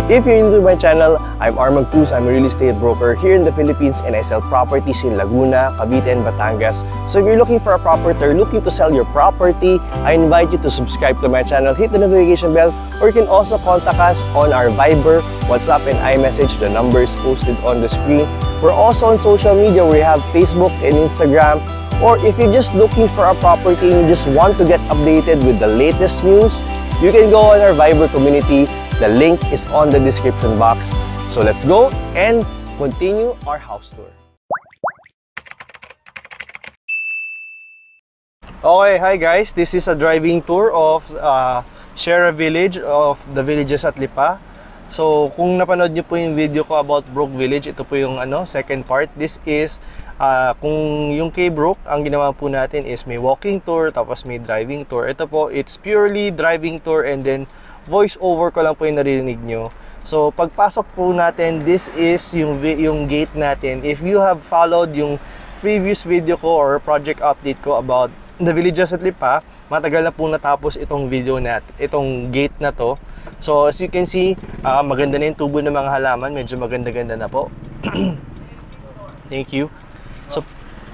If you're new to my channel, I'm Armand Cruz. I'm a real estate broker here in the Philippines and I sell properties in Laguna, Cavite, and Batangas. So if you're looking for a property or looking to sell your property, I invite you to subscribe to my channel, hit the notification bell, or you can also contact us on our Viber, WhatsApp, and iMessage. The number is posted on the screen. We're also on social media. We have Facebook and Instagram. Or if you're just looking for a property and you just want to get updated with the latest news, you can go on our Viber community. The link is on the description box. So let's go and continue our house tour. Okay, hi guys. This is a driving tour of Sierra Village, of the villages at Lipa. So kung napanood nyo po yung video ko about Brook Village, ito po yung second part. This is kung yung kay Brook, ang ginawa po natin is may walking tour, tapos may driving tour. Ito po, it's purely driving tour and then voice over ko lang po yung narinig nyo. So pagpasok po natin, this is yung gate natin. If you have followed yung previous video ko or project update ko about the villages at Lipa, matagal na po natapos itong video itong gate na to. So as you can see, maganda na yung tubo ng mga halaman, medyo maganda-ganda na po. Thank you. So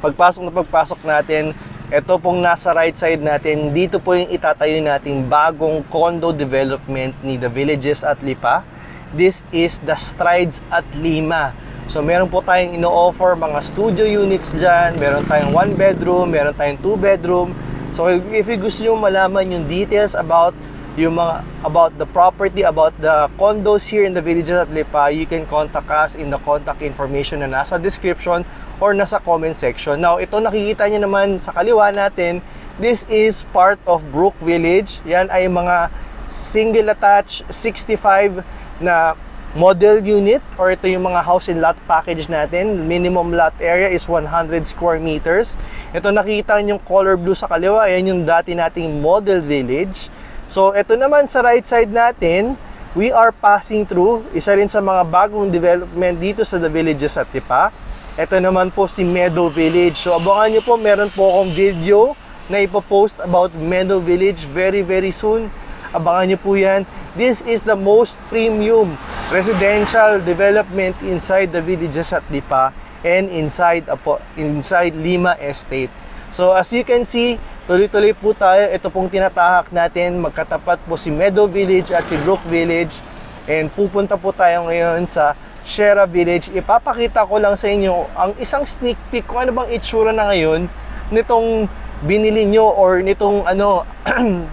pagpasok natin, ito pong nasa right side natin, dito po yung itatayo nating bagong condo development ni the villages at Lipa. This is the Strides at Lima. So meron po tayong ino-offer mga studio units dyan, meron tayong 1 bedroom, meron tayong 2 bedroom. So if you gusto nyo malaman yung details about the property, about the condos here in the villages at Lipa, you can contact us in the contact information na nasa description or nasa comment section. Now, ito nakikita nyo naman sa kaliwa natin, this is part of Brook Village. Yan ay mga single attached 65 na model unit, or ito yung mga house and lot package natin. Minimum lot area is 100 square meters. Ito nakikita nyo yung color blue sa kaliwa, yan yung dati nating model village. So, ito naman sa right side natin, we are passing through isa rin sa mga bagong development dito sa the villages at Lipa. Ito naman po si Meadow Village. So abangan nyo po, meron po akong video na ipopost about Meadow Village very soon. Abangan nyo po yan. This is the most premium residential development inside the villages at Lipa and inside Lima Estate. So as you can see, tuloy-tuloy po tayo. Ito pong tinatahak natin. Magkatapat po si Meadow Village at si Brook Village. And pupunta po tayo ngayon sa Sierra Village. Ipapakita ko lang sa inyo ang isang sneak peek kung ano bang itsura na ngayon nitong binili nyo or nitong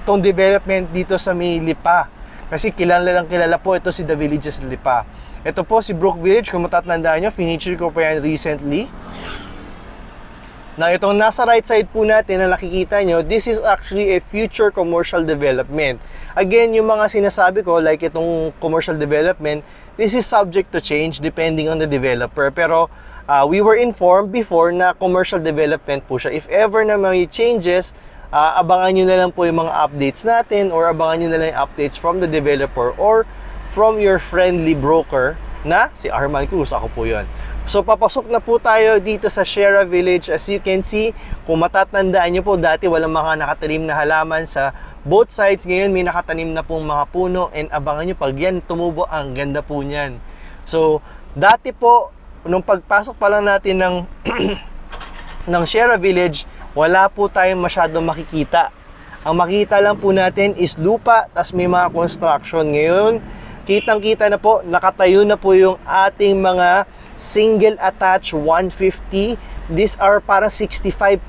tong development dito sa may Lipa. Kasi kilala po ito si The Villages Lipa. Ito po si Brook Village, kung matatandaan nyo, finiture ko pa yan recently. Na itong nasa right side po natin na nakikita nyo, this is actually a future commercial development. Again, yung mga sinasabi ko, like itong commercial development, this is subject to change depending on the developer. Pero we were informed before na commercial development po siya. If ever na may changes, abangan nyo na lang po yung mga updates natin or abangan nyo na lang yung updates from the developer or from your friendly broker na si Armand Cruz. Ako po yun. So papasok na po tayo dito sa Sierra Village. As you can see, kung matatandaan nyo po, dati walang mga nakatanim na halaman sa both sides. Ngayon may nakatanim na pong mga puno, and abangan nyo pag yan tumubo, ang ganda po nyan. So dati po, nung pagpasok pa lang natin ng Sierra Village, wala po tayong masyadong makikita. Ang makita lang po natin is lupa, tas may mga construction. Ngayon, kitang-kita na po, nakatayo na po yung ating mga single attached 150. These are para 65%,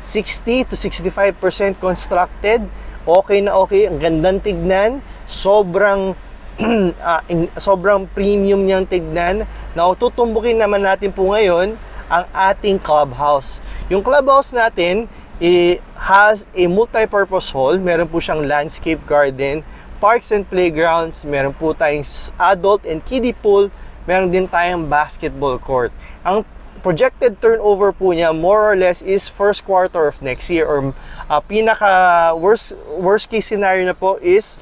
60 to 65% constructed. Okay na okay, ang gandang tignan. Sobrang sobrang premium niyang tignan. Now, tutumbukin naman natin po ngayon ang ating clubhouse. Yung clubhouse natin, it has a multi-purpose hall. Meron po siyang landscape garden, parks and playgrounds. Meron po tayong adult and kiddie pool. Meron din tayong basketball court. Ang projected turnover po niya more or less is first quarter of next year, or pinaka worst case scenario na po is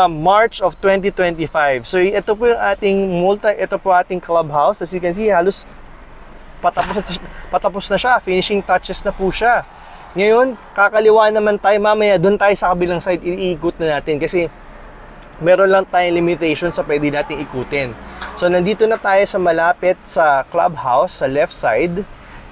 March of 2025. So ito po yung ating clubhouse. As you can see, halos patapos na siya, finishing touches na po siya. Ngayon, kakaliwa naman tayo, mamaya doon tayo sa kabilang side, iikot na natin kasi meron lang tayong limitation sa pwede nating ikutin. So, nandito na tayo sa malapit sa clubhouse, sa left side.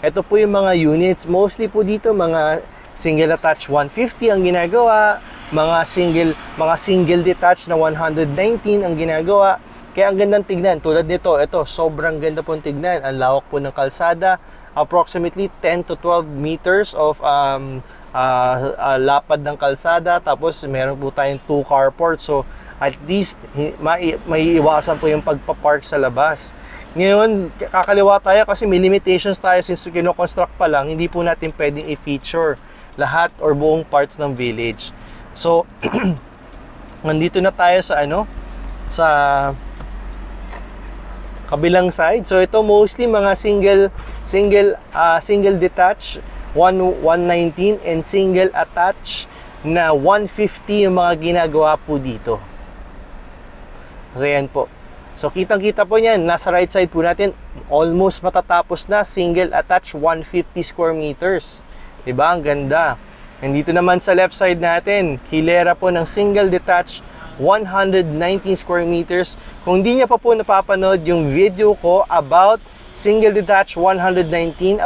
Ito po yung mga units. Mostly po dito, mga single attached 150 ang ginagawa. Mga single detached na 119 ang ginagawa. Kaya ang gandang tignan. Tulad nito, ito, sobrang ganda pong tignan. Ang lawak po ng kalsada. Approximately 10 to 12 meters of lapad ng kalsada. Tapos, meron po tayong 2 carport. So, at least, may iwasan po yung pagpapark sa labas. Ngayon, kakaliwa tayo kasi may limitations tayo since kino-construct pa lang, hindi po natin pwedeng i-feature lahat or buong parts ng village. So, nandito na tayo sa sa kabilang side. So, ito mostly mga single detached 119 and single attached na 150 yung mga ginagawa po dito. So, yan po. So, kitang-kita po niyan, nasa right side po natin, almost matatapos na, single attached 150 square meters. Diba? Ang ganda. And dito naman sa left side natin, hilera po ng single detached 119 square meters. Kung di niya pa po napapanood yung video ko about single detached 119,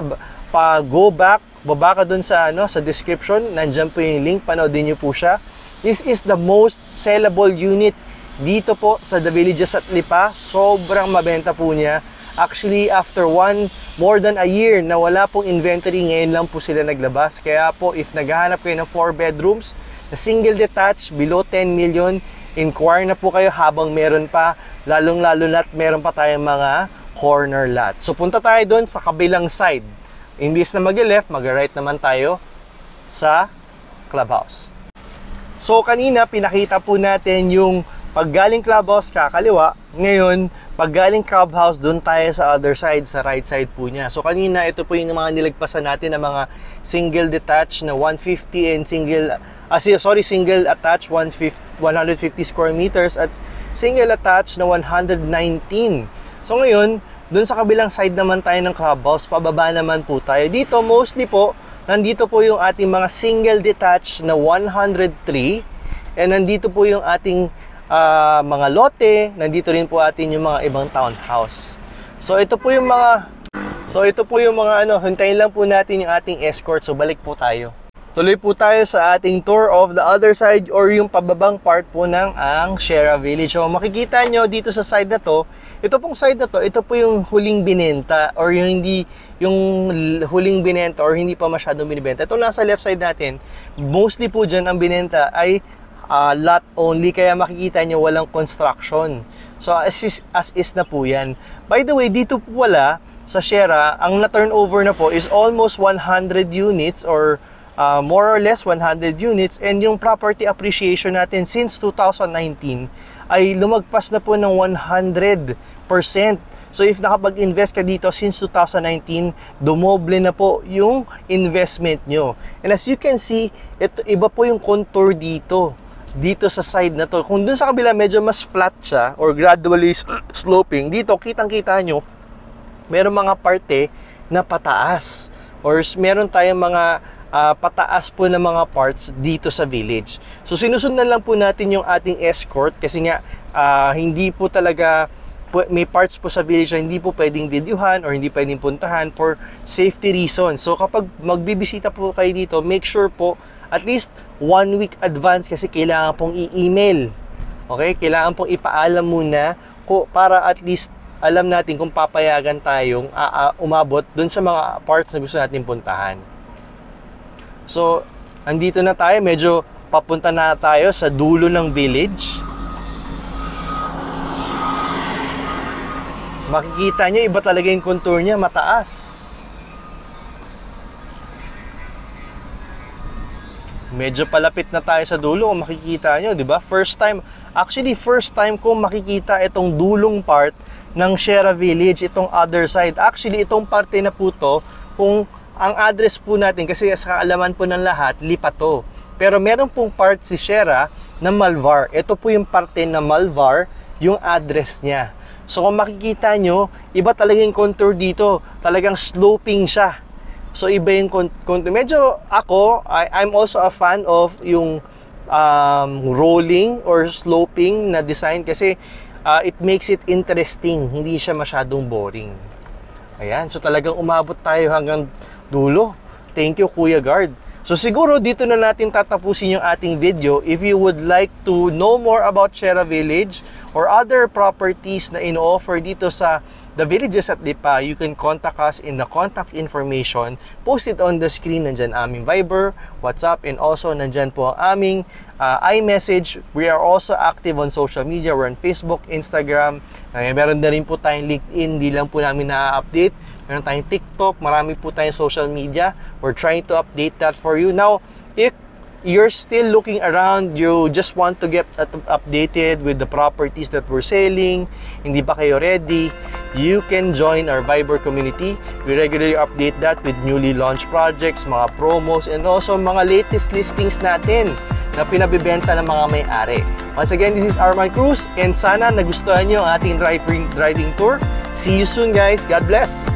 go back, baba ka dun sa, sa description, nandyan po yung link, panoodin niyo po siya. This is the most sellable unit dito po sa The Villages at Lipa. Sobrang mabenta po niya. Actually, after more than a year na wala pong inventory, ngayon lang po sila naglabas. Kaya po, if naghahanap kayo ng 4 bedrooms na single detached below 10 million, inquire na po kayo habang meron pa, lalong-lalo na't meron pa tayong mga corner lot. So, punta tayo doon sa kabilang side. Imbis na mag-left, mag-right naman tayo sa clubhouse. So, kanina, pinakita po natin yung paggaling clubhouse, kakaliwa. Ngayon, paggaling clubhouse, doon tayo sa other side, sa right side po niya. So, kanina, ito po yung mga nilagpasan natin ng mga single detached na 150 and single attached 150 square meters at single attached na 119. So, ngayon, doon sa kabilang side naman tayo ng clubhouse, pababa naman po tayo. Dito, mostly po, nandito po yung ating mga single detached na 103 and nandito po yung ating mga lote, nandito rin po atin yung mga ibang townhouse. So ito po yung mga hintayin lang po natin yung ating escort. So balik po tayo. Tuloy po tayo sa ating tour of the other side or yung pababang part po ng ang Shera Village. So makikita nyo dito sa side na to, ito pong side na to, ito po yung huling binenta or yung huling binenta or hindi pa masyadong binibenta. Ito nasa left side natin, mostly po dyan ang binenta ay lot only, kaya makikita nyo walang construction. So as is na po yan. By the way, dito po wala sa Shera, ang na-turnover na po is almost 100 units or more or less 100 units, and yung property appreciation natin since 2019 ay lumagpas na po ng 100%. So if nakapag-invest ka dito since 2019, dumoble na po yung investment nyo. And as you can see, iba po yung contour dito sa side na to. Kung dun sa kabila medyo mas flat siya or gradually sloping, dito kitang-kita nyo meron mga parte na pataas or meron tayong mga pataas po na mga parts dito sa village. So sinusundan lang po natin yung ating escort kasi nga hindi po talaga may parts po sa village na hindi po pwedeng videohan or hindi pwedeng puntahan for safety reasons. So kapag magbibisita po kayo dito, make sure po at least 1 week advance kasi kailangan pong i-email. Okay? Kailangan pong ipaalam muna para at least alam natin kung papayagan tayong umabot dun sa mga parts na gusto natin puntahan. So, andito na tayo. Medyo papunta na tayo sa dulo ng village. Makikita nyo, iba talaga yung contour niya, mataas. Medyo palapit na tayo sa dulo, kung makikita nyo, di ba? First time ko makikita itong dulong part ng Shera Village, itong other side. Actually, itong parte na po to, kung ang address po natin, kasi sa kaalaman po ng lahat, Lipa to. Pero meron pong part si Shera na Malvar. Ito po yung parte na Malvar, yung address niya. So kung makikita nyo, iba talaga yung contour dito. Talagang sloping siya. So iba yung contour. Medyo ako, I'm also a fan of yung rolling or sloping na design kasi it makes it interesting. Hindi siya masyadong boring. Ayan, so talagang umabot tayo hanggang dulo. Thank you, Kuya Guard. So siguro dito na natin tatapusin yung ating video. If you would like to know more about Sierra Village or other properties na ino-offer dito sa The Villages at Lipa, you can contact us in the contact information posted on the screen. Nandyan aming Viber, WhatsApp, and also nandyan po ang aming iMessage. We are also active on social media. We're on Facebook, Instagram. Meron na rin po tayong LinkedIn. Hindi lang po namin na-update. Meron tayong TikTok. Marami po tayong social media. We're trying to update that for you. Now, if you're still looking around, you just want to get updated with the properties that we're selling, hindi pa kayo ready, you can join our Viber community. We regularly update that with newly launched projects, mga promos, and also mga latest listings natin na pinabibenta ng mga may-ari. Once again, this is Arman Cruz, and sana nagustuhan nyo ang ating driving tour. See you soon, guys. God bless!